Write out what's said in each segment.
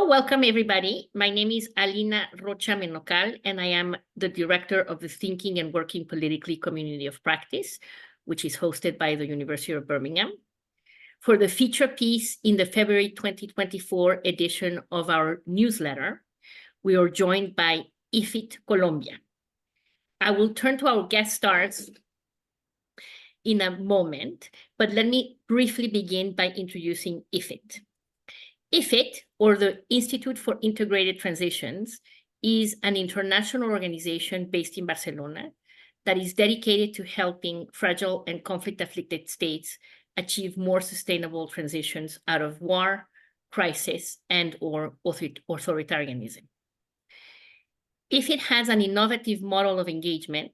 So welcome everybody. My name is Alina Rocha Menocal, and I am the director of the Thinking and Working Politically Community of Practice, which is hosted by the University of Birmingham. For the feature piece in the February 2024 edition of our newsletter, we are joined by IFIT Colombia. I will turn to our guest stars in a moment, but let me briefly begin by introducing IFIT. IFIT, or the Institute for Integrated Transitions, is an international organization based in Barcelona that is dedicated to helping fragile and conflict-afflicted states achieve more sustainable transitions out of war, crisis, and/or authoritarianism. IFIT has an innovative model of engagement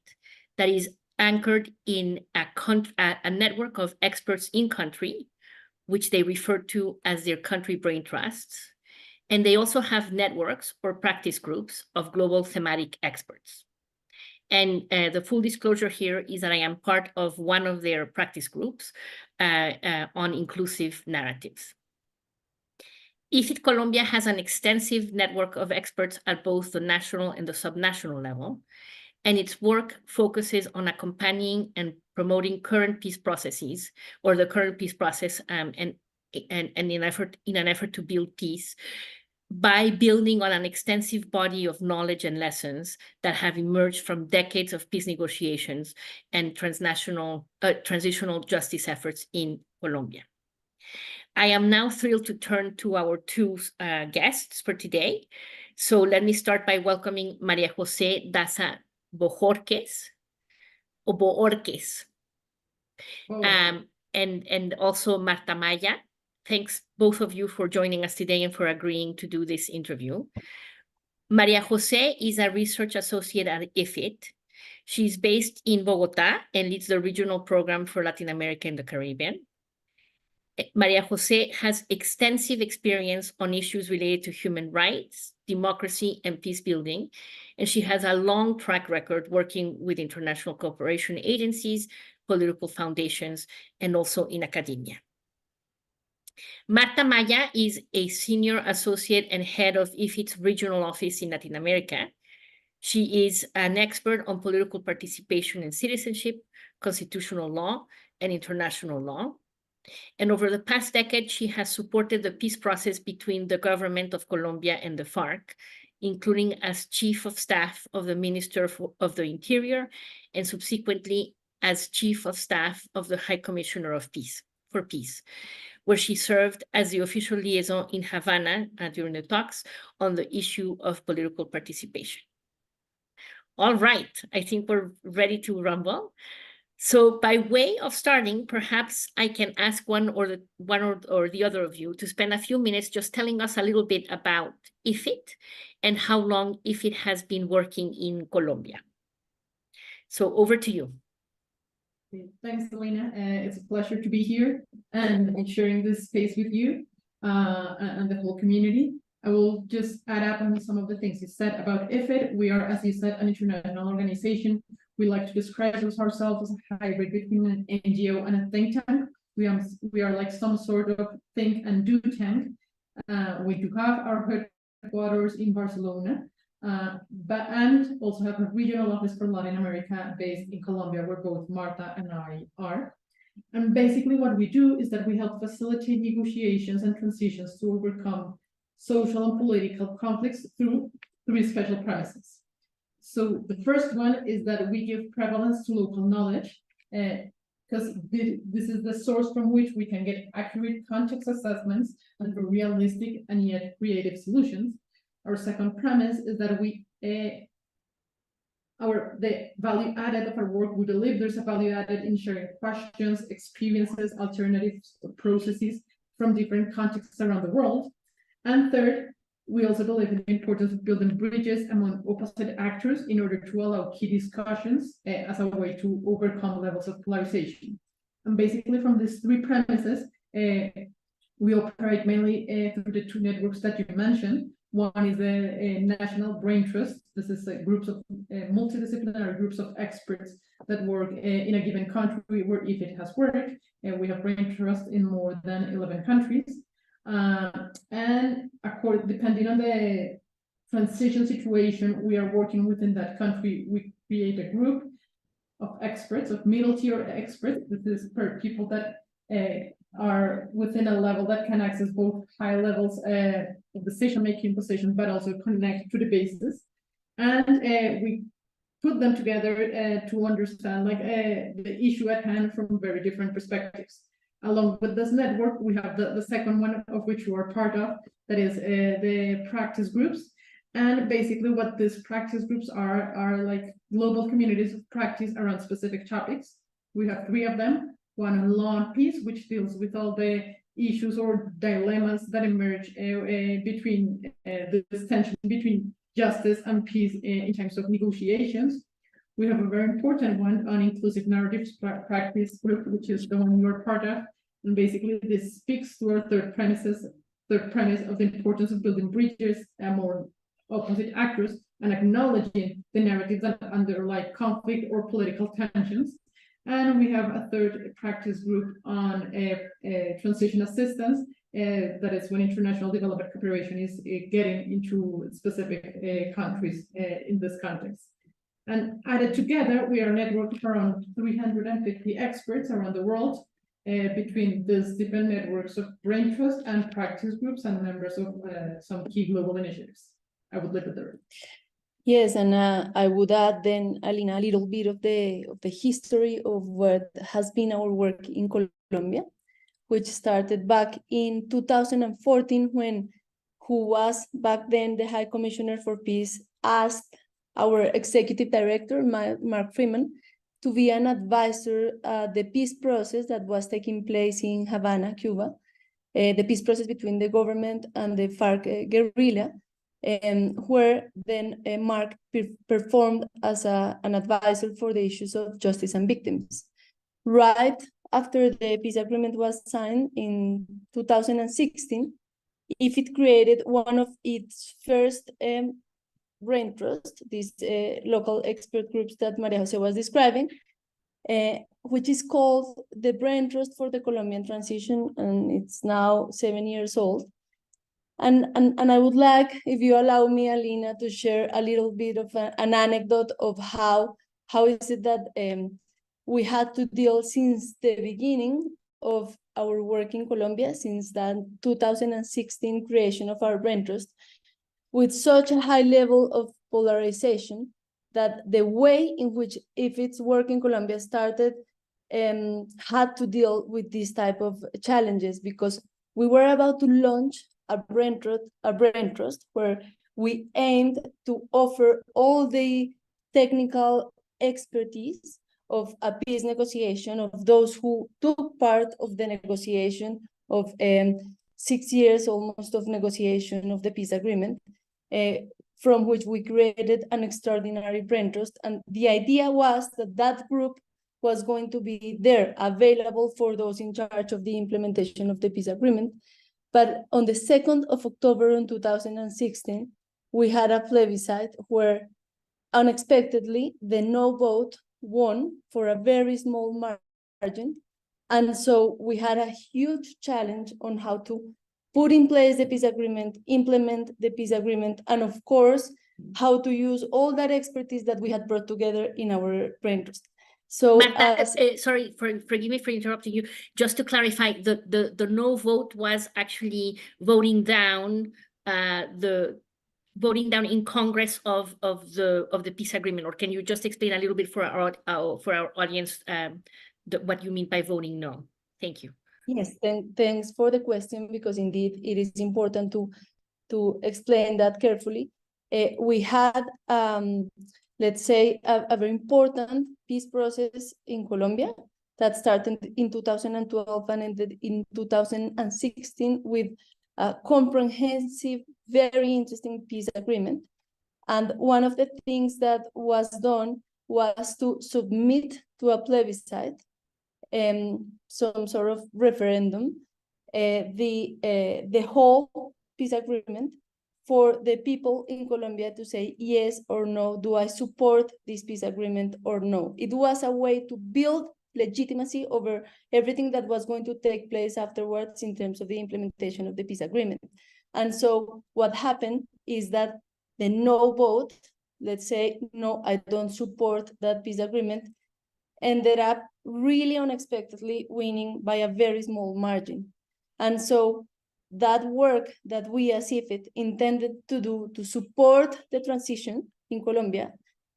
that is anchored in a network of experts in country, which they refer to as their country brain trusts. And they also have networks or practice groups of global thematic experts. And the full disclosure here is that I am part of one of their practice groups on inclusive narratives. IFIT Colombia has an extensive network of experts at both the national and the subnational level, and its work focuses on accompanying and promoting current peace processes, or the current peace process, and in an effort to build peace by building on an extensive body of knowledge and lessons that have emerged from decades of peace negotiations and transitional justice efforts in Colombia. I am now thrilled to turn to our two guests for today. So let me start by welcoming Maria José Daza Bohórquez, or Bohórquez, and also Marta Maya. Thanks both of you for joining us today and for agreeing to do this interview. Maria José is a research associate at IFIT. She's based in Bogotá and leads the regional program for Latin America and the Caribbean. Maria José has extensive experience on issues related to human rights, democracy, and peace building, and she has a long track record working with international cooperation agencies, political foundations, and also in academia. Marta Maya is a senior associate and head of IFIT's regional office in Latin America. She is an expert on political participation and citizenship, constitutional law, and international law. And over the past decade, she has supported the peace process between the government of Colombia and the FARC, including as chief of staff of the Minister of the Interior, and subsequently as chief of staff of the High Commissioner of Peace, where she served as the official liaison in Havana during the talks on the issue of political participation. All right, I think we're ready to rumble. So by way of starting, perhaps I can ask one or the other of you to spend a few minutes just telling us a little bit about IFIT and how long IFIT has been working in Colombia. So over to you. Thanks, Elena. It's a pleasure to be here and sharing this space with you and the whole community. I will just add up on some of the things you said about IFIT. We are, as you said, an international organization. We like to describe ourselves as a hybrid between an NGO and a think tank. We are like some sort of think and do tank. We do have our headquarters in Barcelona, and also have a regional office for Latin America based in Colombia, where both Marta and I are. And basically what we do is that we help facilitate negotiations and transitions to overcome social and political conflicts through three special premises. So the first one is that we give prevalence to local knowledge, because this is the source from which we can get accurate context assessments and for realistic and yet creative solutions. Our second premise is that the value added of our work, we believe there's a value added in sharing questions, experiences, alternatives, processes from different contexts around the world. And third, we also believe in the importance of building bridges among opposite actors in order to allow key discussions as a way to overcome levels of polarization. And basically from these three premises, we operate mainly through the two networks that you mentioned. One is the National Brain Trust. This is groups of multidisciplinary groups of experts that work in a given country where IFIT has worked. We have Brain Trust in more than 11 countries. And depending on the transition situation we are working within that country, we create a group of experts, of middle tier experts. This is for people that are within a level that can access both high levels of decision-making positions, but also connect to the basis. And we put them together to understand the issue at hand from very different perspectives. Along with this network, we have the second one of which you are part of, that is the practice groups. And basically what these practice groups are like global communities of practice around specific topics. We have 3 of them, one on law and peace, which deals with all the issues or dilemmas that emerge between this tension between justice and peace in terms of negotiations. We have a very important one on inclusive narratives practice group, which is the one you're part of. And basically this speaks to our third premise of the importance of building bridges more opposite actors and acknowledging the narratives that underlie conflict or political tensions. And we have a third practice group on transition assistance, that is when international development cooperation is getting into specific countries in this context. And added together, we are a network of around 350 experts around the world, between these different networks of brain trust and practice groups and members of some key global initiatives. I would leave it there. Yes, and I would add then, Alina, a little bit of the history of what has been our work in Colombia, which started back in 2014 when who was back then the High Commissioner for Peace asked our executive director, Mark Freeman, to be an advisor the peace process that was taking place in Havana, Cuba, the peace process between the government and the FARC guerrilla, where then Mark performed as an advisor for the issues of justice and victims. Right after the peace agreement was signed in 2016, IFIT created one of its first brain trust, these local expert groups that Maria Jose was describing, which is called the Brain Trust for the Colombian Transition, and it's now 7 years old. And I would like, if you allow me, Alina, to share a little bit of an anecdote of how is it that we had to deal since the beginning of our work in Colombia, since that 2016 creation of our Brain Trust, with such a high level of polarization that the way in which IFIT's work in Colombia started had to deal with this type of challenges, because we were about to launch a brain trust where we aimed to offer all the technical expertise of a peace negotiation, of those who took part of the negotiation of 6 years almost of negotiation of the peace agreement, from which we created an extraordinary brain trust. And the idea was that that group was going to be there, available for those in charge of the implementation of the peace agreement. But on the 2nd of October in 2016, we had a plebiscite where unexpectedly the no vote won for a very small margin. And so we had a huge challenge on how to put in place the peace agreement, implement the peace agreement, and of course, how to use all that expertise that we had brought together in our brain trust. So, sorry, forgive me for interrupting you. Just to clarify, the no vote was actually voting down in Congress of the peace agreement. Or can you just explain a little bit for our audience what you mean by voting no? Thank you. Yes, thanks for the question, because indeed it is important to explain that carefully. We had, let's say, a very important peace process in Colombia that started in 2012 and ended in 2016 with a comprehensive, very interesting peace agreement. And one of the things that was done was to submit to a plebiscite, some sort of referendum, the whole peace agreement, for the people in Colombia to say yes or no, do I support this peace agreement or no? It was a way to build legitimacy over everything that was going to take place afterwards in terms of the implementation of the peace agreement. And so what happened is that the no vote, let's say, no, I don't support that peace agreement, ended up really unexpectedly winning by a very small margin. And so that work that we as IFIT intended to do to support the transition in Colombia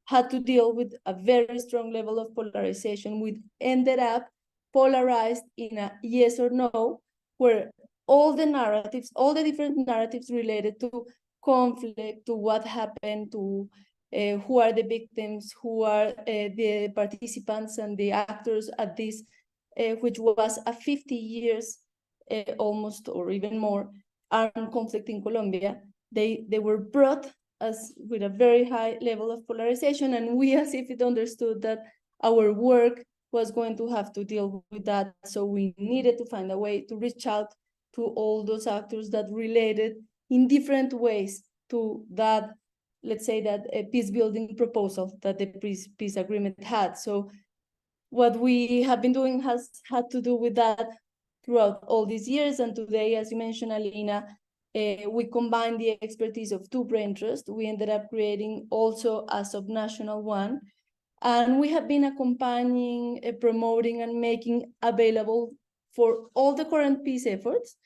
had to deal with a very strong level of polarization, which ended up polarized in a yes or no, where all the narratives, all the different narratives related to conflict, to what happened, to who are the victims, who are the participants and the actors at this, which was a 50 years almost or even more armed conflict in Colombia. They were brought as with a very high level of polarization, and we as IFIT understood that our work was going to have to deal with that. So we needed to find a way to reach out to all those actors that related in different ways to that, let's say, that a peace building proposal that the peace agreement had. So what we have been doing has had to do with that throughout all these years. And today, as you mentioned, Alina, we combined the expertise of two brain trusts. We ended up creating also a subnational one. And we have been accompanying, promoting, and making available for all the current peace efforts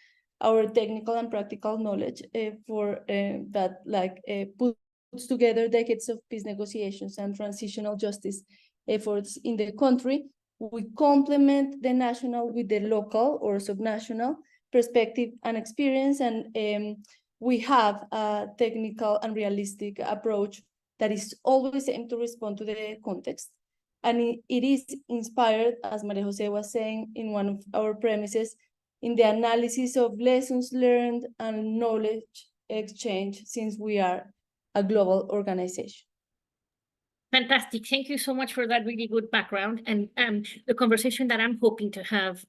our technical and practical knowledge for that puts together decades of peace negotiations and transitional justice efforts in the country. We complement the national with the local or subnational perspective and experience, and we have a technical and realistic approach that is always aimed to respond to the context. And it is inspired, as Maria Jose was saying in one of our premises, in the analysis of lessons learned and knowledge exchange, since we are a global organization. Fantastic. Thank you so much for that really good background. And the conversation that I'm hoping to have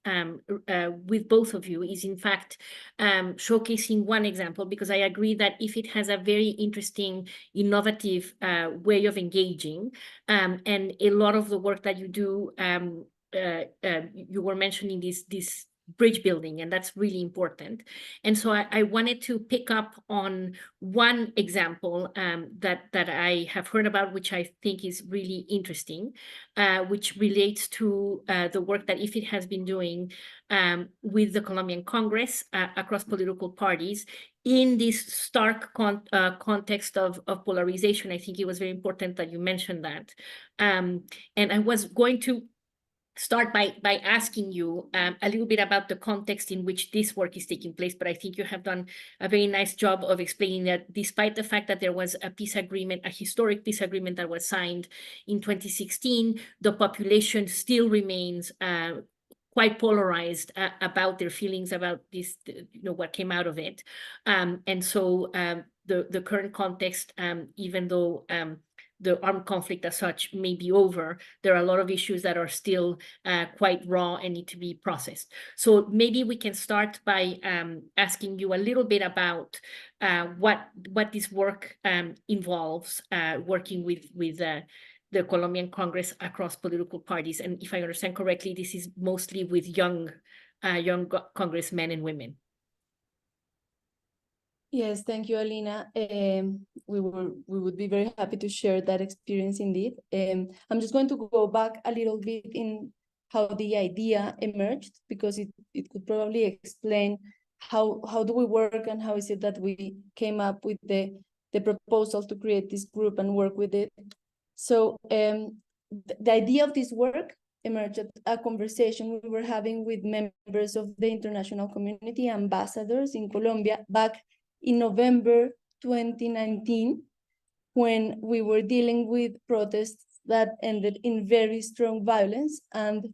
with both of you is, in fact, showcasing one example, because I agree that if it has a very interesting, innovative way of engaging, and a lot of the work that you do, you were mentioning this bridge building, and that's really important. And so I wanted to pick up on one example that I have heard about, which I think is really interesting, which relates to the work that IFIT has been doing with the Colombian Congress across political parties in this stark context of polarization. I think it was very important that you mentioned that. And I was going to start by asking you a little bit about the context in which this work is taking place, but I think you have done a very nice job of explaining that despite the fact that there was a peace agreement, a historic peace agreement that was signed in 2016, the population still remains quite polarized about their feelings about this, what came out of it. And so the current context, even though the armed conflict as such may be over, there are a lot of issues that are still quite raw and need to be processed. So maybe we can start by asking you a little bit about what this work involves, working with the Colombian Congress across political parties. And if I understand correctly, this is mostly with young congressmen and women. Yes, thank you, Alina. We would be very happy to share that experience indeed. I'm just going to go back a little bit in how the idea emerged, because it could probably explain how do we work and how is it that we came up with the proposal to create this group and work with it. So the idea of this work emerged at a conversation we were having with members of the international community, ambassadors in Colombia, back in November 2019, when we were dealing with protests that ended in very strong violence, and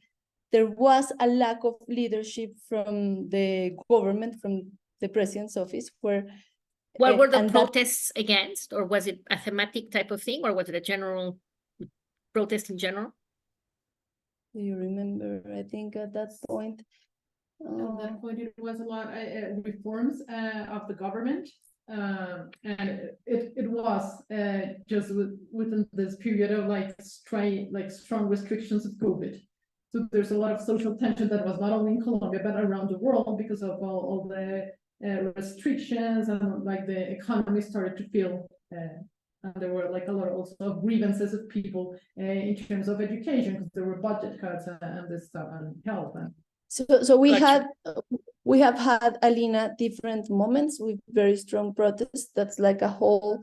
there was a lack of leadership from the government, from the president's office, where what were the protests against, or was it a thematic type of thing, or was it a general protest in general? Do you remember? I think at that point, at that point, it was a lot of reforms of the government, and it was just within this period of strong restrictions of COVID. So there's a lot of social tension that was not only in Colombia, but around the world because of all the restrictions, and like the economy started to feel, and there were like a lot also of grievances of people in terms of education, because there were budget cuts and this stuff, and health. And so Gotcha. we have had, Alina, different moments with very strong protests. That's like a whole,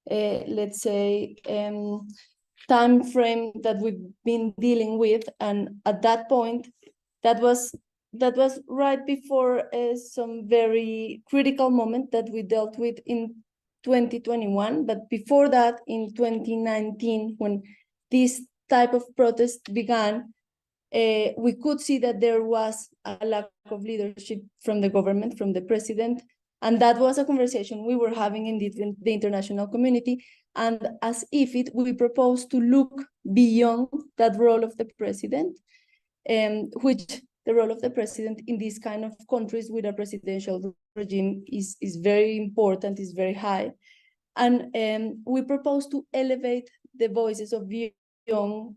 let's say, time frame that we've been dealing with. And at that point, that was right before some very critical moment that we dealt with in 2021. But before that, in 2019, when this type of protest began, we could see that there was a lack of leadership from the government, from the president, and that was a conversation we were having in the international community. And as IFIT, we proposed to look beyond that role of the president, which the role of the president in these kind of countries with a presidential regime is very important, is very high. And we proposed to elevate the voices of young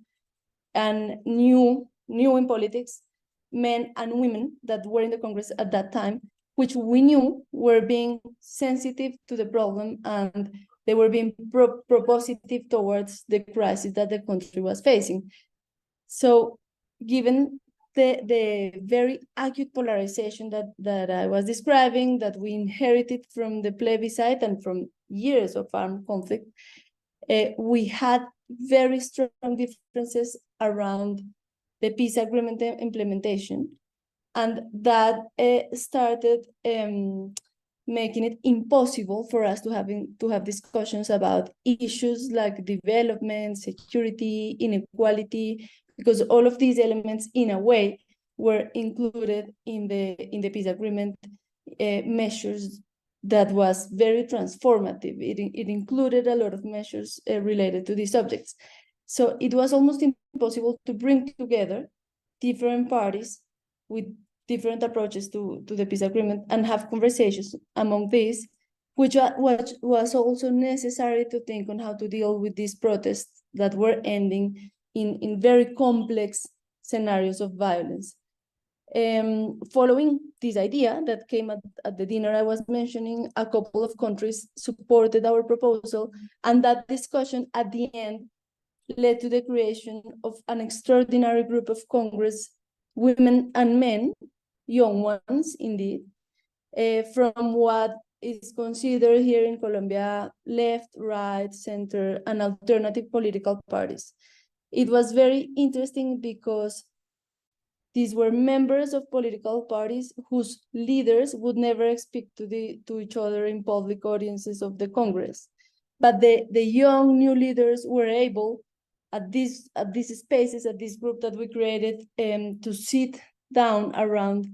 and new in politics, men and women that were in the Congress at that time, which we knew were being sensitive to the problem, and they were being propositive towards the crisis that the country was facing. So given the very acute polarization that I was describing, that we inherited from the plebiscite and from years of armed conflict, we had very strong differences around the peace agreement implementation, and that started making it impossible for us to have discussions about issues like development, security, inequality, because all of these elements, in a way, were included in the peace agreement measures that was very transformative. It included a lot of measures related to these subjects. So it was almost impossible to bring together different parties with different approaches to the peace agreement and have conversations among these, which was also necessary to think on how to deal with these protests that were ending in very complex scenarios of violence. Following this idea that came at the dinner I was mentioning, a couple of countries supported our proposal, and that discussion at the end led to the creation of an extraordinary group of Congress women and men, young ones indeed, from what is considered here in Colombia left, right, center, and alternative political parties. It was very interesting because these were members of political parties whose leaders would never speak to each other in public audiences of the Congress. But the young new leaders were able, at these spaces, at this group that we created, to sit down around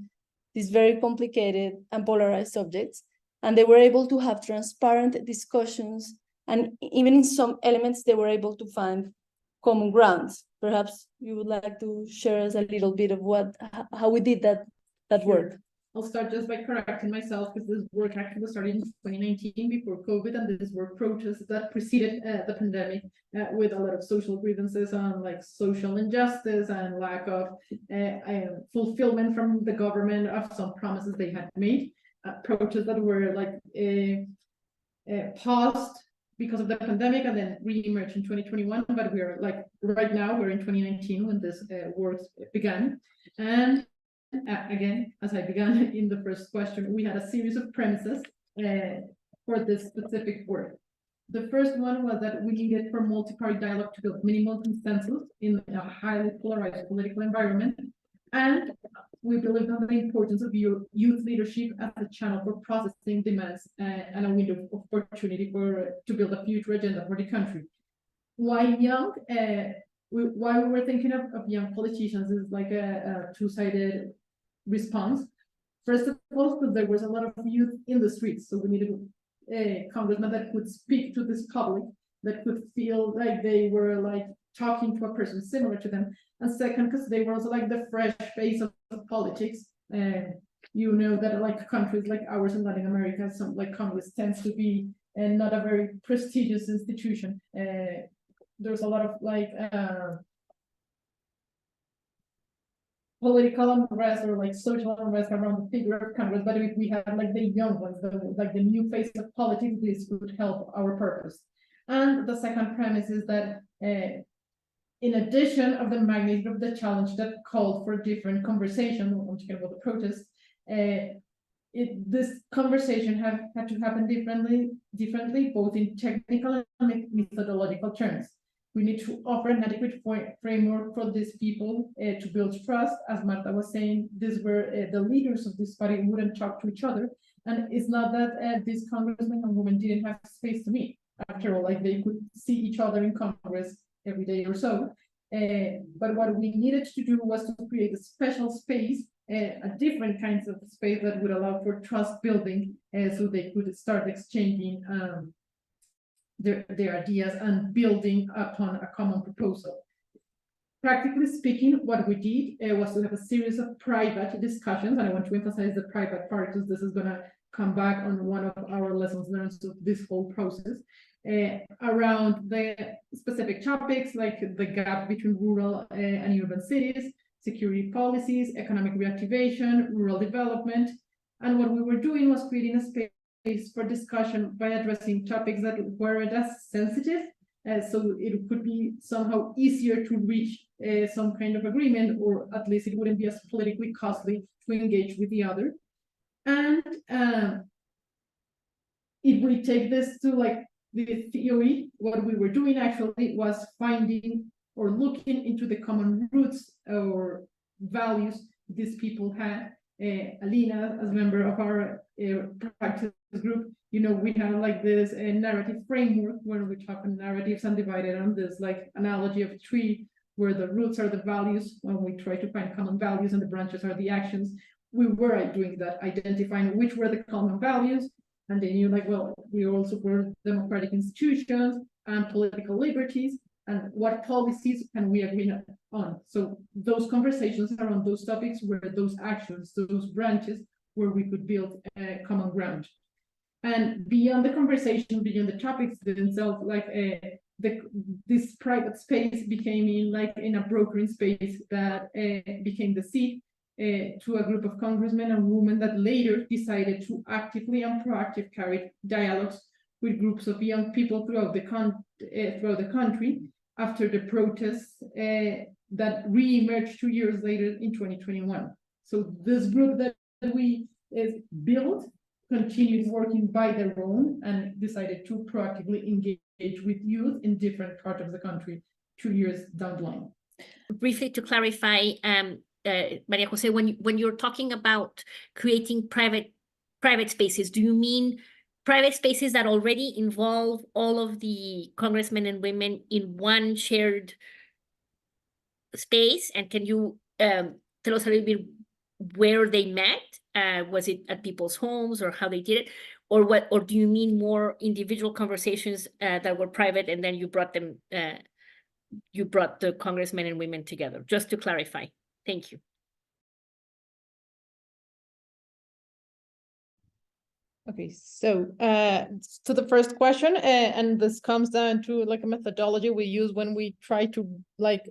these very complicated and polarized subjects. And they were able to have transparent discussions. And even in some elements, they were able to find common grounds. Perhaps you would like to share us a little bit of how we did that work. I'll start just by correcting myself, because this work actually started in 2019 before COVID, and these were protests that preceded the pandemic, with a lot of social grievances on like social injustice and lack of fulfillment from the government of some promises they had made. Protests that were like paused because of the pandemic and then re-emerged in 2021, but we are like right now we're in 2019 when this work began. And again, as I began in the first question, we had a series of premises for this specific work. The first one was that we needed for multi-party dialogue to build minimal consensus in a highly polarized political environment. And we believed on the importance of youth leadership as a channel for processing demands and a window of opportunity to build a future agenda for the country. Why young? Why we were thinking of young politicians is like a two-sided response. First of all, because there was a lot of youth in the streets, so we needed a congressman that could speak to this public, that could feel like they were like talking to a person similar to them. And second, because they were also like the fresh face of politics. You know that like countries like ours in Latin America, some like Congress tends to be not a very prestigious institution. There's a lot of like political unrest or like social unrest around the figure of Congress, but if we had like the young ones, like the new face of politics, this would help our purpose. And the second premise is that in addition of the magnitude of the challenge that called for different conversation, I'm talking about the protest, this conversation had to happen differently, both in technical and methodological terms. We need to offer an adequate framework for these people to build trust. As Marta was saying, these were the leaders of this party wouldn't talk to each other. And it's not that these congressmen and women didn't have space to meet. After all, like they could see each other in Congress every day or so. But what we needed to do was to create a special space, a different kinds of space that would allow for trust building, so they could start exchanging their ideas and building upon a common proposal. Practically speaking, what we did was to have a series of private discussions, and I want to emphasize the private part because this is going to come back on one of our lessons learned of this whole process, around the specific topics like the gap between rural and urban cities, security policies, economic reactivation, rural development. And what we were doing was creating a space for discussion by addressing topics that weren't as sensitive, so it could be somehow easier to reach some kind of agreement, or at least it wouldn't be as politically costly to engage with the other. And if we take this to like the theory, what we were doing actually was finding or looking into the common roots or values these people had. Alina, as a member of our practice group, you know, we have like this narrative framework where we talk on narratives and divided on this like analogy of a tree, where the roots are the values, when we try to find common values, and the branches are the actions. We were doing that, identifying which were the common values, and then you're like, well, we also were democratic institutions and political liberties, and what policies can we agree on? So those conversations around those topics were those actions, those branches where we could build a common ground. And beyond the conversation, beyond the topics themselves, like this private space became in a brokering space that became the seat to a group of congressmen and women that later decided to actively and proactively carry dialogues with groups of young people throughout the country after the protests that re-emerged 2 years later in 2021. So this group that we built continued working by their own and decided to proactively engage with youth in different parts of the country 2 years down the line. Briefly to clarify, Maria Jose, when you're talking about creating private spaces, do you mean private spaces that already involve all of the congressmen and women in one shared space? And can you tell us a little bit where they met? Was it at people's homes, or how they did it? Or what? Or do you mean more individual conversations that were private, and then you brought them, you brought the congressmen and women together? Just to clarify. Thank you. Okay, so to the first question, and this comes down to like a methodology we use when we try to like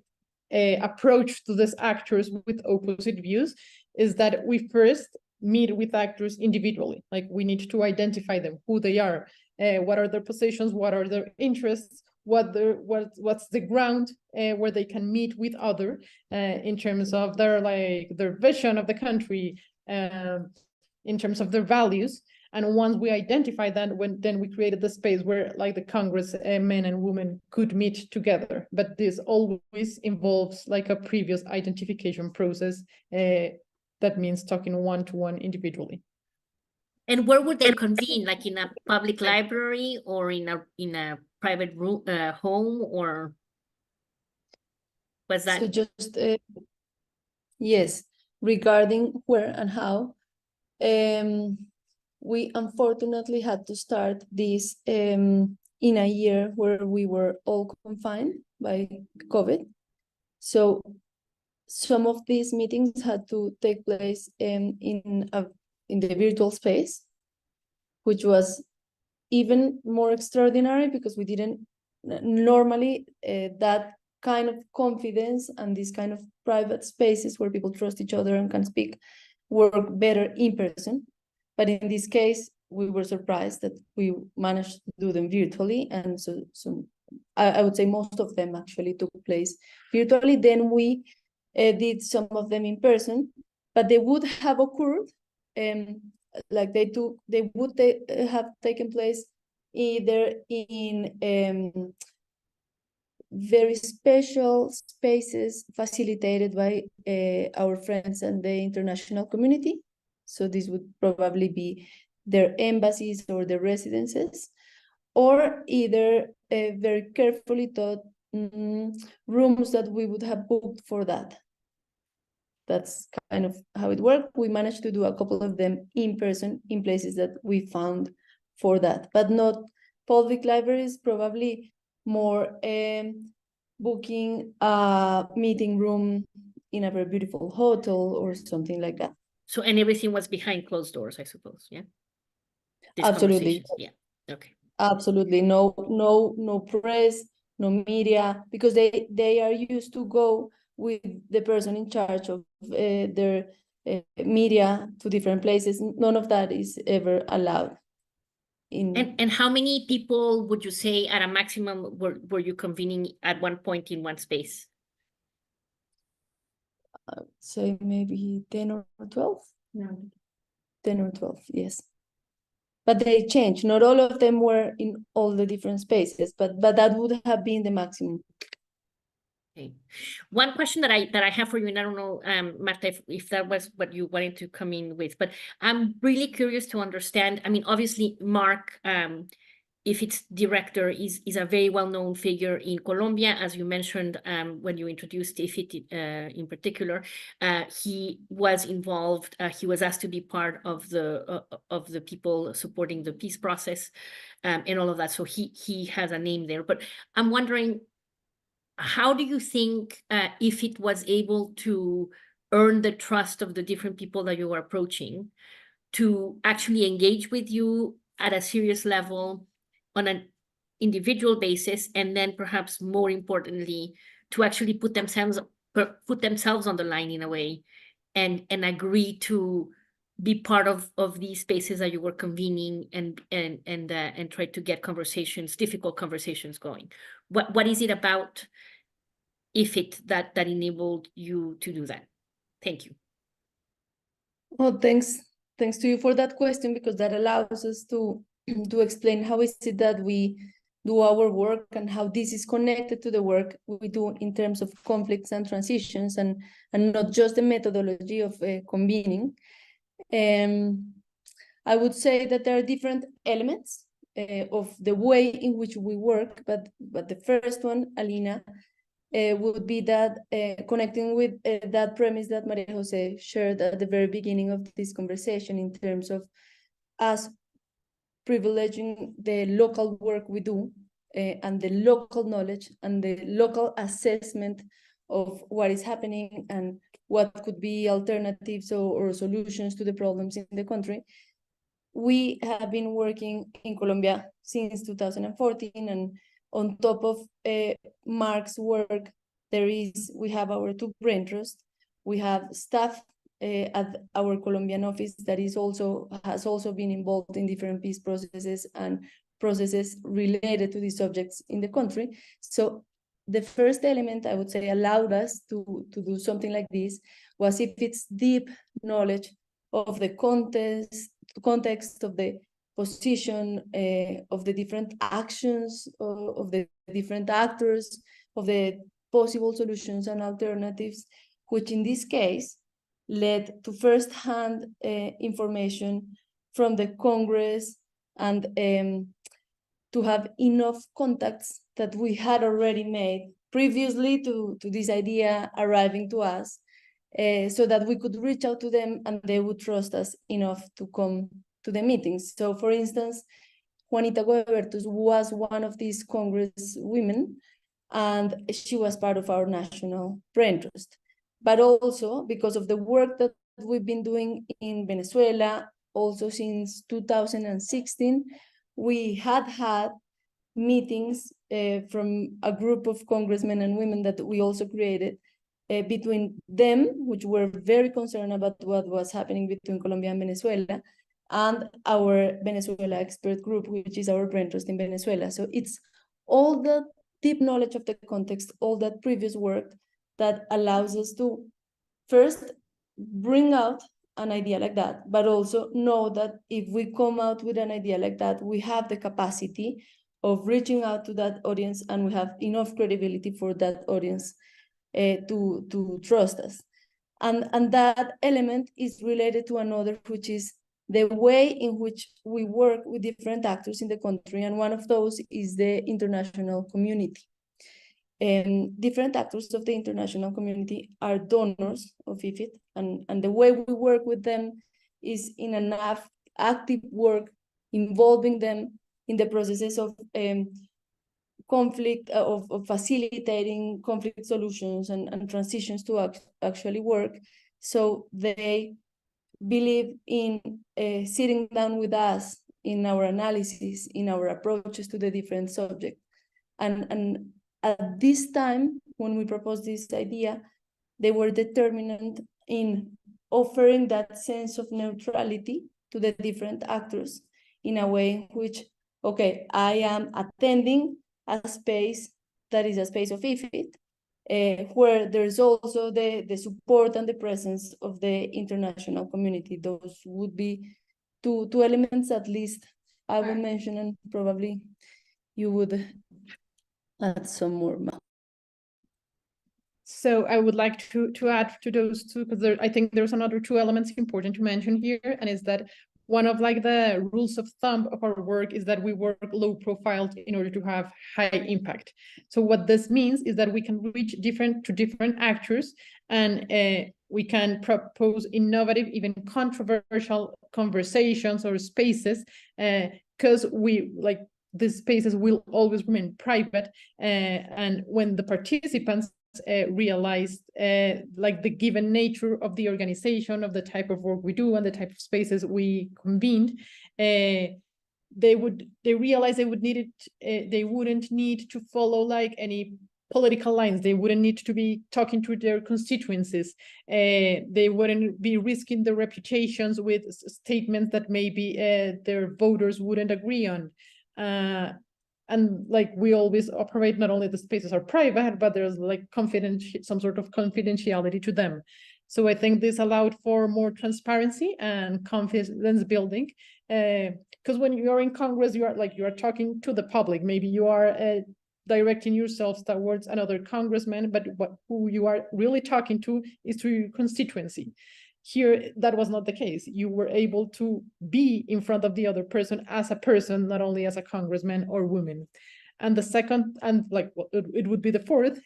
approach to these actors with opposite views, is that we first meet with actors individually. Like we need to identify them, who they are, what are their positions, what are their interests, what's the ground where they can meet with other in terms of their vision of the country, in terms of their values. And once we identify that, then we created the space where like the Congress men and women could meet together. But this always involves like a previous identification process. That means talking one-to-one individually. And where would they convene? Like in a public library, or in a private room, home, or was that? So just yes, regarding where and how, we unfortunately had to start this in a year where we were all confined by COVID. So some of these meetings had to take place in the virtual space, which was even more extraordinary because we didn't normally that kind of confidence and this kind of private spaces where people trust each other and can speak work better in person. But in this case, we were surprised that we managed to do them virtually. And so I would say most of them actually took place virtually. Then we did some of them in person, but they would have occurred, like they would have taken place either in very special spaces facilitated by our friends and the international community. So this would probably be their embassies or their residences, or either very carefully thought rooms that we would have booked for that. That's kind of how it worked. We managed to do a couple of them in person in places that we found for that, but not public libraries, probably more booking a meeting room in a very beautiful hotel or something like that. So, and everything was behind closed doors, I suppose, yeah? These Absolutely. conversations, yeah, okay. Absolutely, no press, no media, because they are used to go with the person in charge of their media to different places. None of that is ever allowed. And how many people would you say at a maximum were you convening at one point in one space? So maybe 10 or 12? No. 10 or 12, yes. But they changed. Not all of them were in all the different spaces, but that would have been the maximum. Okay. One question that I have for you, and I don't know, Marta, if that was what you wanted to come in with, but I'm really curious to understand. I mean, obviously, Mark, IFIT's director, is a very well-known figure in Colombia, as you mentioned when you introduced IFIT in particular. He was involved. He was asked to be part of the people supporting the peace process and all of that. So he has a name there. But I'm wondering, how do you think IFIT was able to earn the trust of the different people that you were approaching to actually engage with you at a serious level on an individual basis, and then perhaps more importantly, to actually put themselves on the line in a way and agree to be part of these spaces that you were convening and try to get difficult conversations going? What is it about IFIT that enabled you to do that? Thank you. Well, thanks to you for that question, because that allows us to explain how is it that we do our work and how this is connected to the work we do in terms of conflicts and transitions, and not just the methodology of convening. I would say that there are different elements of the way in which we work, but the first one, Alina, would be that connecting with that premise that Maria José shared at the very beginning of this conversation, in terms of us privileging the local work we do and the local knowledge and the local assessment of what is happening and what could be alternatives or solutions to the problems in the country. We have been working in Colombia since 2014, and on top of Mark's work, we have our two brain trusts. We have staff at our Colombian office that has also been involved in different peace processes and processes related to these subjects in the country. So the first element, I would say, allowed us to do something like this was IFIT's deep knowledge of the context of the position of the different actions of the different actors, of the possible solutions and alternatives, which in this case led to first-hand information from the Congress, and to have enough contacts that we had already made previously to this idea arriving to us, so that we could reach out to them and they would trust us enough to come to the meetings. So, for instance, Juanita Gobertus was one of these Congress women, and she was part of our national brain trust. But also because of the work that we've been doing in Venezuela, also since 2016, we had meetings from a group of congressmen and women that we also created between them, which were very concerned about what was happening between Colombia and Venezuela, and our Venezuela expert group, which is our brain trust in Venezuela. So it's all the deep knowledge of the context, all that previous work that allows us to first bring out an idea like that, but also know that if we come out with an idea like that, we have the capacity of reaching out to that audience, and we have enough credibility for that audience to trust us. And that element is related to another, which is the way in which we work with different actors in the country, and one of those is the international community. Different actors of the international community are donors of IFIT, and the way we work with them is in an active work, involving them in the processes of conflict, of facilitating conflict solutions and transitions to actually work. So they believe in sitting down with us in our analysis, in our approaches to the different subjects. And at this time, when we proposed this idea, they were determinant in offering that sense of neutrality to the different actors in a way in which, okay, I am attending a space that is a space of IFIT, where there's also the support and the presence of the international community. Those would be two elements at least I would mention, and probably you would add some more. So I would like to add to those two, because I think there's another two elements important to mention here, and is that one of like the rules of thumb of our work is that we work low profile in order to have high impact. So what this means is that we can reach different actors, and we can propose innovative, even controversial conversations or spaces, because we like these spaces will always remain private, and when the participants realized like the given nature of the organization, of the type of work we do, and the type of spaces we convened, they realized they wouldn't need to follow like any political lines. They wouldn't need to be talking to their constituencies. They wouldn't be risking their reputations with statements that maybe their voters wouldn't agree on. And like we always operate, not only the spaces are private, but there's like some sort of confidentiality to them. So I think this allowed for more transparency and confidence building. Because when you are in Congress, you are talking to the public. Maybe you are directing yourselves towards another congressman, but who you are really talking to is to your constituency. Here, that was not the case. You were able to be in front of the other person as a person, not only as a congressman or woman. And the second, and like it would be the fourth,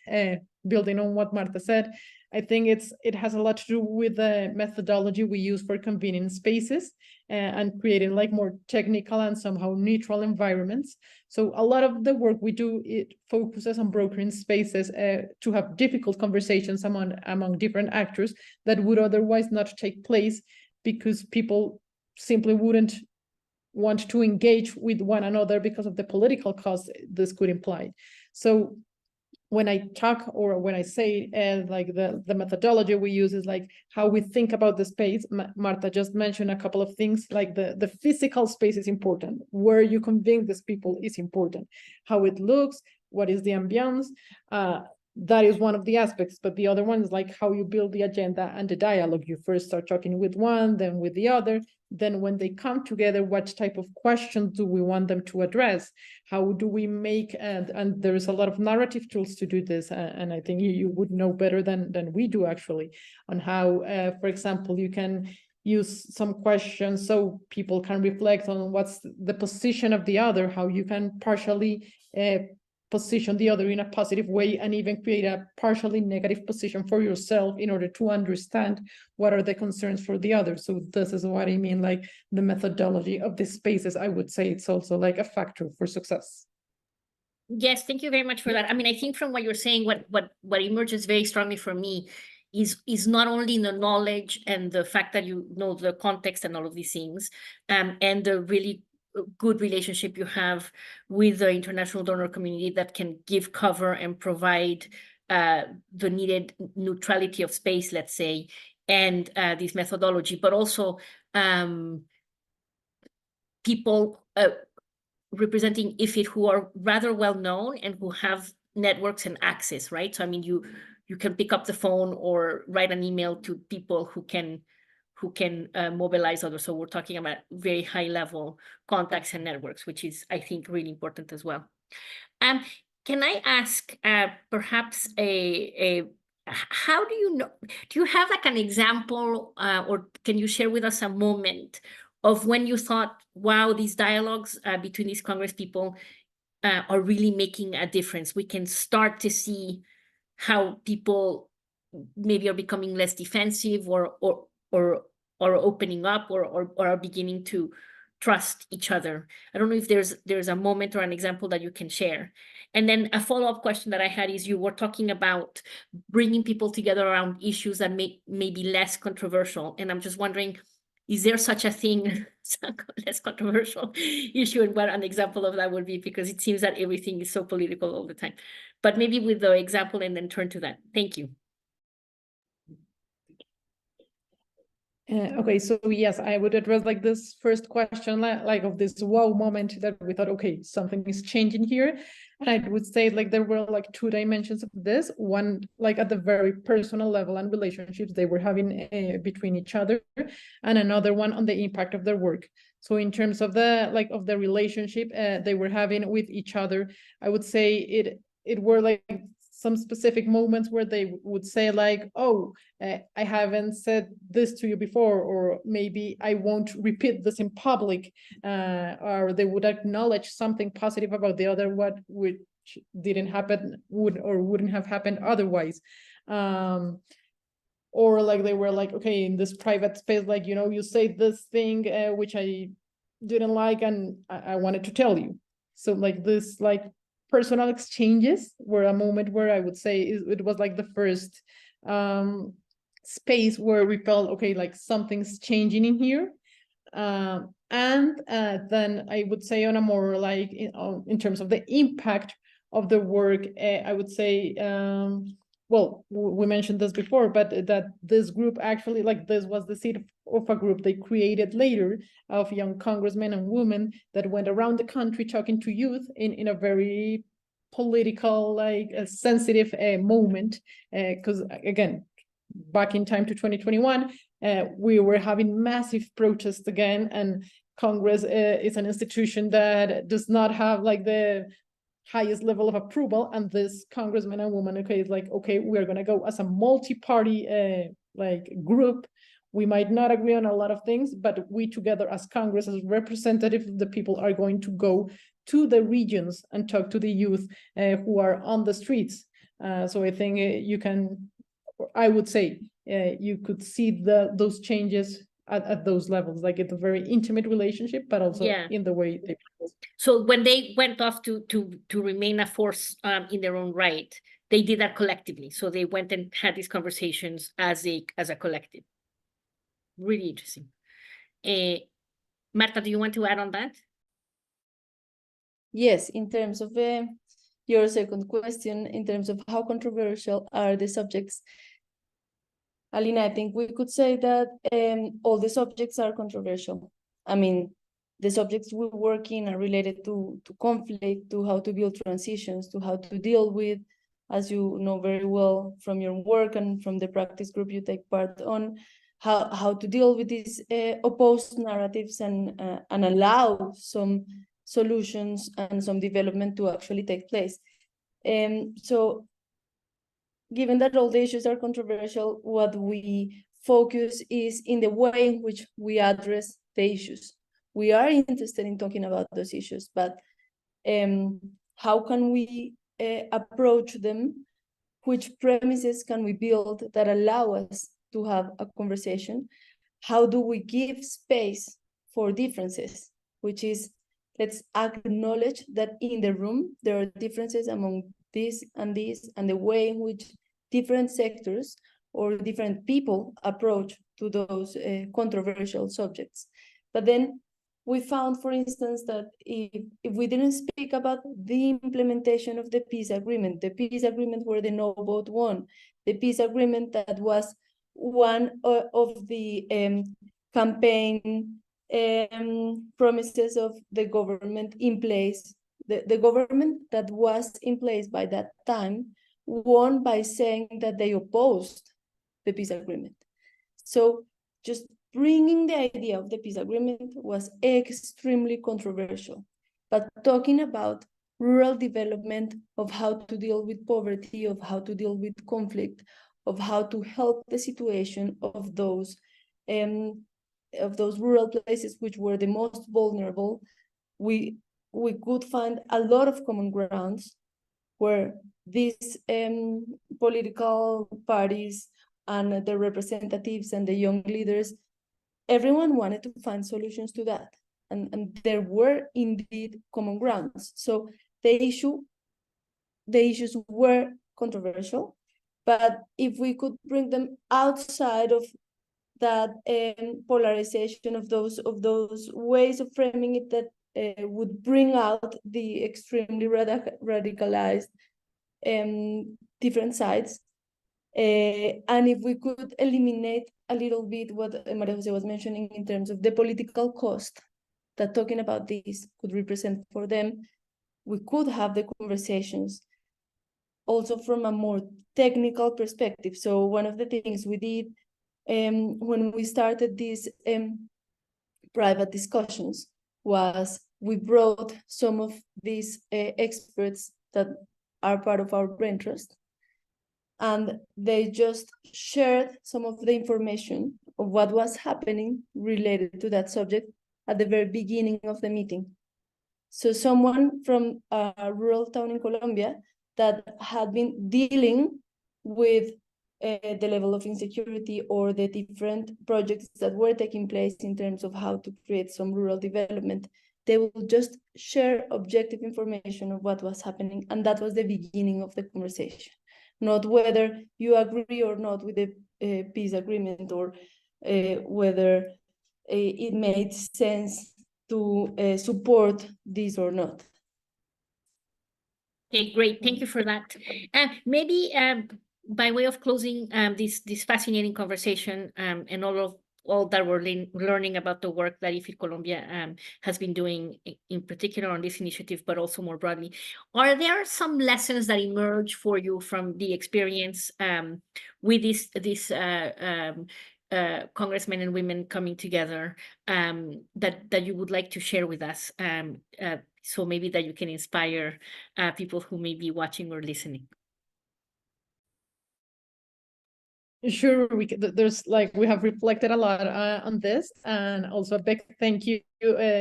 building on what Marta said, I think it has a lot to do with the methodology we use for convening spaces and creating like more technical and somehow neutral environments. So a lot of the work we do, it focuses on brokering spaces to have difficult conversations among different actors that would otherwise not take place, because people simply wouldn't want to engage with one another because of the political cost this could imply. So when I talk, or when I say like the methodology we use is like how we think about the space. Marta just mentioned a couple of things, like the physical space is important. Where you convene these people is important. How it looks, what is the ambience, that is one of the aspects. But the other one is like how you build the agenda and the dialogue. You first start talking with one, then with the other. Then when they come together, what type of questions do we want them to address? How do we make, and there's a lot of narrative tools to do this, and I think you would know better than we do actually, on how, for example, you can use some questions so people can reflect on what's the position of the other, how you can partially position the other in a positive way, and even create a partially negative position for yourself in order to understand what are the concerns for the other. So this is what I mean, like the methodology of these spaces. I would say it's also like a factor for success. Yes, thank you very much for that. I mean, I think from what you're saying, what emerges very strongly for me is not only the knowledge and the fact that you know the context and all of these things, and the really good relationship you have with the international donor community that can give cover and provide the needed neutrality of space, let's say, and this methodology, but also people representing IFIT who are rather well known and who have networks and access, right? So I mean, you can pick up the phone or write an email to people who can mobilize others. So we're talking about very high level contacts and networks, which is, I think, really important as well. Can I ask perhaps how do you know, do you have like an example or can you share with us a moment of when you thought, wow, these dialogues between these Congress people are really making a difference? We can start to see how people maybe are becoming less defensive or opening up or are beginning to trust each other. I don't know if there's a moment or an example that you can share. And then a follow-up question that I had is, you were talking about bringing people together around issues that may be less controversial. And I'm just wondering, is there such a thing, less controversial issue, and what an example of that would be? Because it seems that everything is so political all the time. But maybe with the example and then turn to that. Thank you. Okay, so yes, I would address like this first question, like of this wow moment that we thought, okay, something is changing here. And I would say like there were like two dimensions of this. One, like at the very personal level and relationships they were having between each other, and another one on the impact of their work. So in terms of the relationship they were having with each other, I would say it were like some specific moments where they would say like, oh, I haven't said this to you before, or maybe I won't repeat this in public, or they would acknowledge something positive about the other, which didn't happen, wouldn't have happened otherwise. Or like they were like, okay, in this private space, like, you know, you say this thing which I didn't like and I wanted to tell you. So like this like personal exchanges were a moment where I would say it was like the first space where we felt, okay, like something's changing in here. And then I would say on a more like in terms of the impact of the work, I would say, well, we mentioned this before, but that this group actually, like this was the seed of a group they created later of young congressmen and women that went around the country talking to youth in a very political, like a sensitive moment. Because again, back in time to 2021, we were having massive protests again, and Congress is an institution that does not have like the highest level of approval, and this congressman and woman, okay, is like, okay, we're gonna go as a multi-party like group. We might not agree on a lot of things, but we together as Congress, as representative of the people, are going to go to the regions and talk to the youth who are on the streets. So I think you can, I would say, you could see those changes at those levels, like it's a very intimate relationship, but also in the way they. So when they went off to remain a force in their own right, they did that collectively. So they went and had these conversations as a collective. Really interesting. Marta, do you want to add on that? Yes, in terms of your second question, in terms of how controversial are the subjects, Alina, I think we could say that all the subjects are controversial. I mean, the subjects we work in are related to conflict, to how to build transitions, to how to deal with, as you know very well from your work and from the practice group you take part on, how to deal with these opposed narratives and allow some solutions and some development to actually take place. So given that all the issues are controversial, what we focus is in the way in which we address the issues. We are interested in talking about those issues, but how can we approach them? Which premises can we build that allow us to have a conversation? How do we give space for differences? Which is, let's acknowledge that in the room, there are differences among this, and the way in which different sectors or different people approach to those controversial subjects. But then we found, for instance, that if we didn't speak about the implementation of the peace agreement where the no vote won, the peace agreement that was one of the campaign promises of the government in place, the government that was in place by that time won by saying that they opposed the peace agreement. So just bringing the idea of the peace agreement was extremely controversial. But talking about rural development, of how to deal with poverty, of how to deal with conflict, of how to help the situation of those rural places which were the most vulnerable, we could find a lot of common grounds where these political parties and the representatives and the young leaders, everyone wanted to find solutions to that. And there were indeed common grounds. So the issues were controversial, but if we could bring them outside of that polarization of those ways of framing it that would bring out the extremely radicalized different sides, and if we could eliminate a little bit what Maria Jose was mentioning in terms of the political cost that talking about this could represent for them, we could have the conversations also from a more technical perspective. So one of the things we did when we started these private discussions was we brought some of these experts that are part of our brain trust, and they just shared some of the information of what was happening related to that subject at the very beginning of the meeting. So someone from a rural town in Colombia that had been dealing with the level of insecurity or the different projects that were taking place in terms of how to create some rural development, they will just share objective information of what was happening. And that was the beginning of the conversation. Not whether you agree or not with the peace agreement, or whether it made sense to support this or not. Okay, great. Thank you for that. Maybe by way of closing this fascinating conversation and all that we're learning about the work that IFIT Colombia has been doing, in particular on this initiative, but also more broadly, are there some lessons that emerge for you from the experience with these congressmen and women coming together that you would like to share with us? So maybe that you can inspire people who may be watching or listening. Sure, we have reflected a lot on this, and also a big thank you,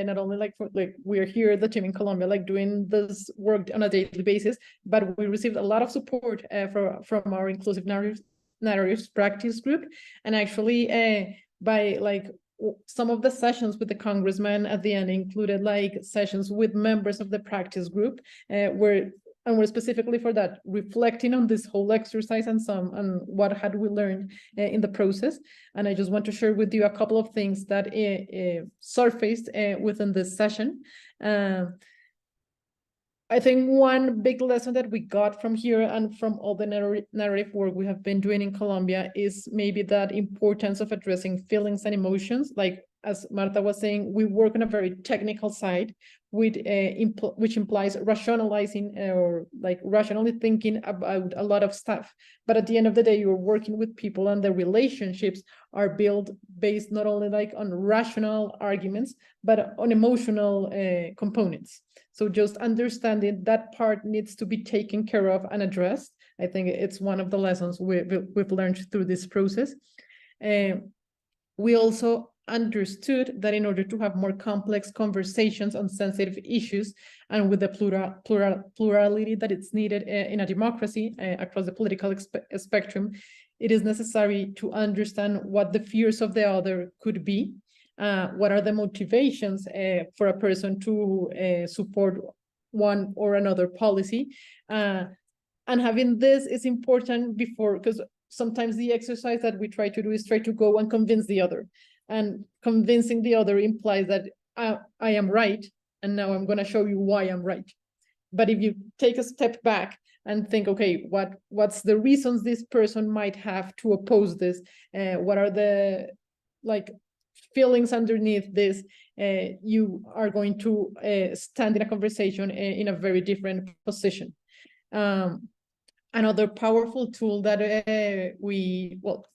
not only for we're here, the team in Colombia, doing this work on a daily basis, but we received a lot of support from our inclusive narratives practice group, and actually by some of the sessions with the congressman at the end included sessions with members of the practice group, and we're specifically for that, reflecting on this whole exercise and what had we learned in the process. And I just want to share with you a couple of things that surfaced within this session. I think one big lesson that we got from here and from all the narrative work we have been doing in Colombia is maybe that importance of addressing feelings and emotions. As Marta was saying, we work on a very technical side, which implies rationalizing or rationally thinking about a lot of stuff. But at the end of the day, you're working with people, and the relationships are built based not only on rational arguments, but on emotional components. So just understanding that part needs to be taken care of and addressed. I think it's one of the lessons we've learned through this process. We also understood that in order to have more complex conversations on sensitive issues, and with the plurality that it's needed in a democracy across the political spectrum, it is necessary to understand what the fears of the other could be, what are the motivations for a person to support one or another policy, and having this is important because sometimes the exercise that we try to do is try to go and convince the other. And convincing the other implies that I am right, and now I'm going to show you why I'm right. But if you take a step back and think, okay, what's the reasons this person might have to oppose this? What are the feelings underneath this? You are going to stand in a conversation in a very different position. Another powerful tool that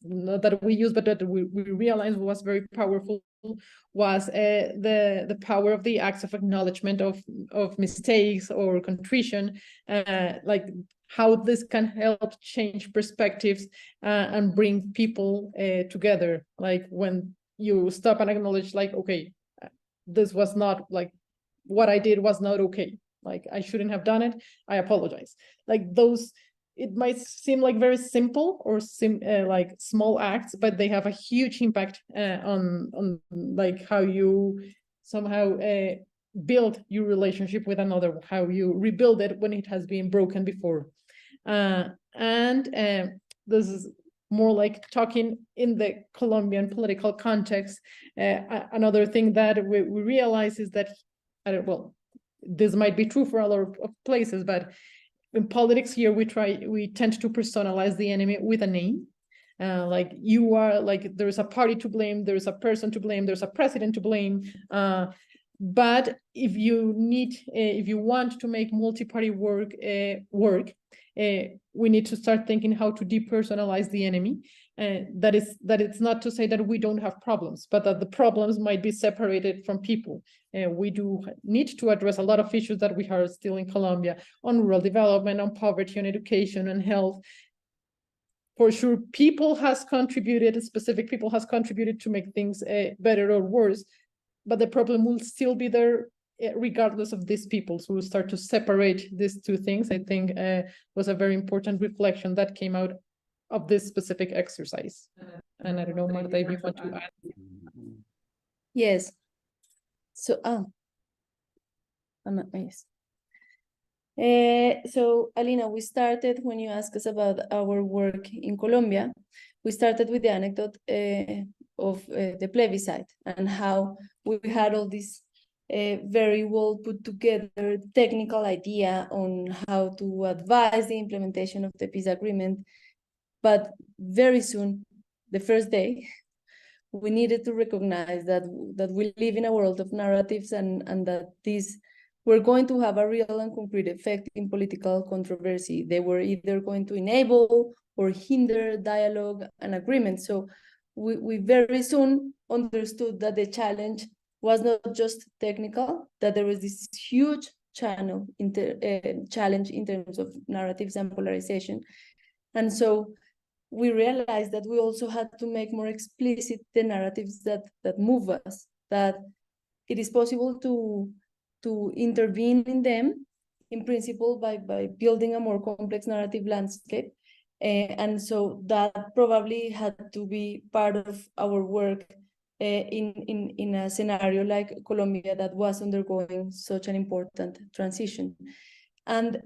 not that we use, but that we realized was very powerful was the power of the acts of acknowledgement of mistakes or contrition, like how this can help change perspectives and bring people together. Like when you stop and acknowledge, like, okay, this was not, like, what I did was not okay. Like, I shouldn't have done it. I apologize. Like those, it might seem like very simple or like small acts, but they have a huge impact on like how you somehow build your relationship with another, how you rebuild it when it has been broken before. And this is more like talking in the Colombian political context. Another thing that we realize is that, well, this might be true for a lot of places, but in politics here, we tend to personalize the enemy with a name. Like you are, like, there's a party to blame, there's a person to blame, there's a president to blame. But if you want to make multi-party work, we need to start thinking how to depersonalize the enemy. That it's not to say that we don't have problems, but that the problems might be separated from people. We do need to address a lot of issues that we have still in Colombia on rural development, on poverty, on education, and health. For sure, specific people has contributed to make things better or worse, but the problem will still be there regardless of these people. So we'll start to separate these two things. I think was a very important reflection that came out of this specific exercise. And I don't know, Marta, if you want to add. Yes. So, yes. So, Alina, we started, when you asked us about our work in Colombia, we started with the anecdote of the plebiscite and how we had all this very well put together technical idea on how to advise the implementation of the peace agreement. But very soon, the first day, we needed to recognize that we live in a world of narratives and that these were going to have a real and concrete effect in political controversy. They were either going to enable or hinder dialogue and agreement. So we very soon understood that the challenge was not just technical, that there was this huge challenge in terms of narratives and polarization. And so we realized that we also had to make more explicit the narratives that move us, that it is possible to intervene in them, in principle, by building a more complex narrative landscape. And so that probably had to be part of our work in a scenario like Colombia that was undergoing such an important transition. And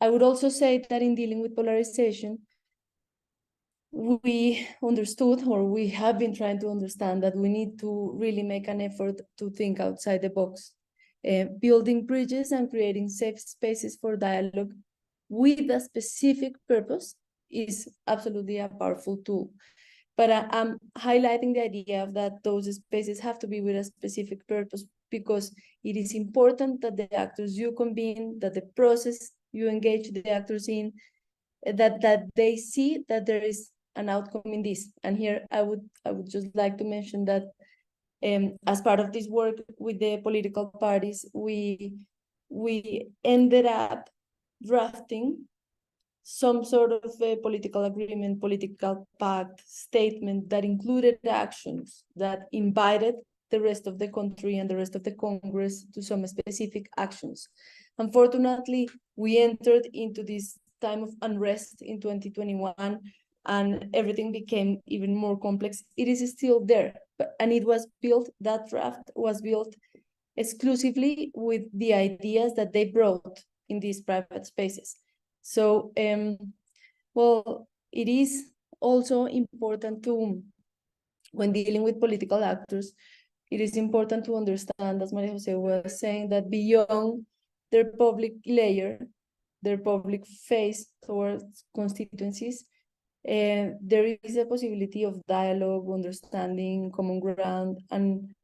I would also say that in dealing with polarization, we understood, or we have been trying to understand, that we need to really make an effort to think outside the box. Building bridges and creating safe spaces for dialogue with a specific purpose is absolutely a powerful tool. But I'm highlighting the idea of that those spaces have to be with a specific purpose, because it is important that the actors you convene, that the process you engage the actors in, that they see that there is an outcome in this. And here I would just like to mention that as part of this work with the political parties, we ended up drafting some sort of a political agreement, political pact statement that included actions that invited the rest of the country and the rest of the Congress to some specific actions. Unfortunately, we entered into this time of unrest in 2021, and everything became even more complex. It is still there, and it was built, that draft was built exclusively with the ideas that they brought in these private spaces. So, well, it is also important to, when dealing with political actors, it is important to understand, as Maria Jose was saying, that beyond their public layer, their public face towards constituencies, there is a possibility of dialogue, understanding, common ground, and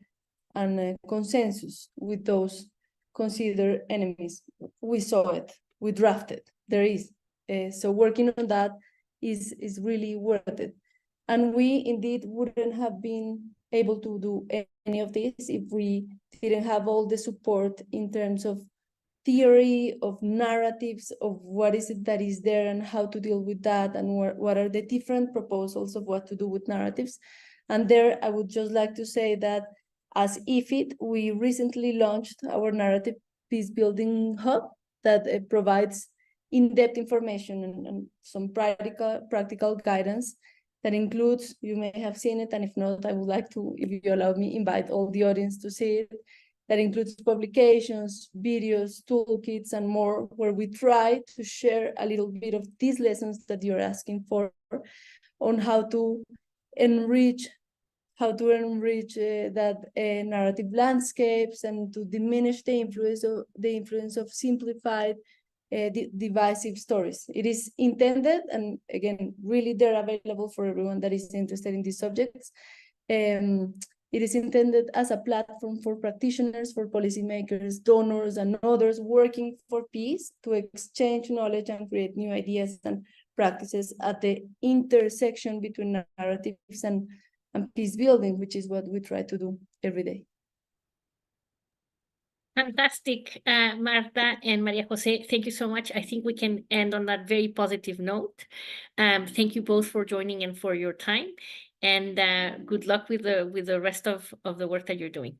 consensus with those considered enemies. We saw it, we drafted, there is. So working on that is really worth it. And we indeed wouldn't have been able to do any of this if we didn't have all the support in terms of theory, of narratives, of what is it that is there and how to deal with that, and what are the different proposals of what to do with narratives. And there, I would just like to say that as IFIT, we recently launched our narrative peace building hub that provides in-depth information and some practical guidance that includes, you may have seen it, and if not, I would like to, if you allow me, invite all the audience to see it. That includes publications, videos, toolkits, and more, where we try to share a little bit of these lessons that you're asking for on how to enrich that narrative landscapes, and to diminish the influence of simplified, divisive stories. It is intended, and again, really they're available for everyone that is interested in these subjects. It is intended as a platform for practitioners, for policymakers, donors, and others working for peace to exchange knowledge and create new ideas and practices at the intersection between narratives and peace building, which is what we try to do every day. Fantastic, Marta and Maria Jose. Thank you so much. I think we can end on that very positive note. Thank you both for joining and for your time. And good luck with the rest of the work that you're doing.